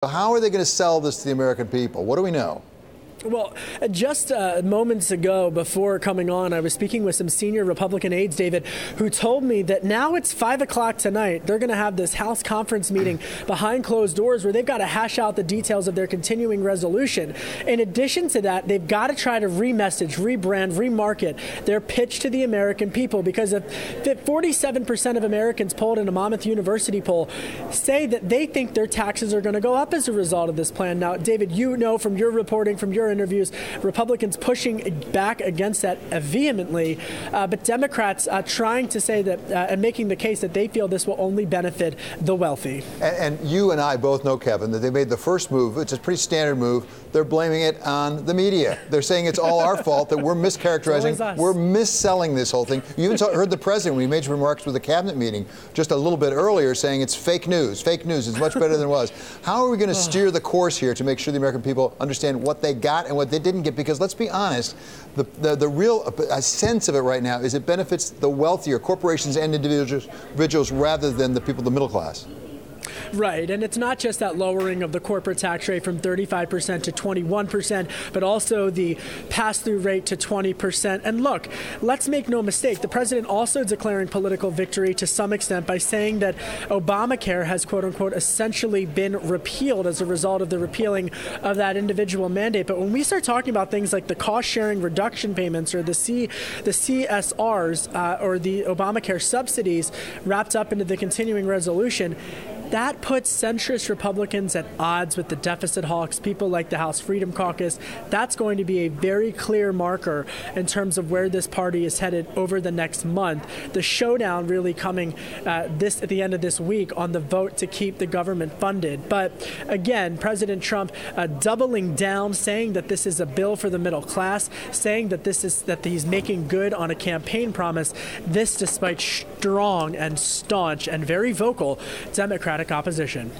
How are they going to sell this to the American people? What do we know? Well, just moments ago before coming on, I was speaking with some senior Republican aides, David, who told me that now it's 5 o'clock tonight. They're going to have this House conference meeting behind closed doors where they've got to hash out the details of their continuing resolution. In addition to that, they've got to try to remessage, rebrand, remarket their pitch to the American people, because if 47% of Americans polled in a Monmouth University poll say that they think their taxes are going to go up as a result of this plan. Now, David, you know from your reporting, from your interviews, Republicans pushing back against that vehemently, but Democrats trying to say that and making the case that they feel this will only benefit the wealthy. And you and I both know, Kevin, that they made the first move, which is a pretty standard move. They're blaming it on the media. They're saying it's all our fault, that we're mischaracterizing, we're misselling this whole thing. You even heard the president when he made remarks with the cabinet meeting just a little bit earlier saying it's fake news. Fake news is much better than it was. How are we going to steer the course here to make sure the American people understand what they got and what they didn't get? Because let's be honest, the real sense of it right now is it benefits the wealthier corporations and individuals rather than the people, the middle class. Right, and it's not just that lowering of the corporate tax rate from 35% to 21%, but also the pass-through rate to 20%. And look, let's make no mistake, the president also declaring political victory to some extent by saying that Obamacare has, quote-unquote, essentially been repealed as a result of the repealing of that individual mandate. But when we start talking about things like the cost-sharing reduction payments or the CSRs or the Obamacare subsidies wrapped up into the continuing resolution, that puts centrist Republicans at odds with the deficit hawks, people like the House Freedom Caucus. That's going to be a very clear marker in terms of where this party is headed over the next month. The showdown really coming at the end of this week on the vote to keep the government funded. But again, President Trump doubling down, saying that this is a bill for the middle class, saying that he's making good on a campaign promise. This despite strong and staunch and very vocal Democratic opposition.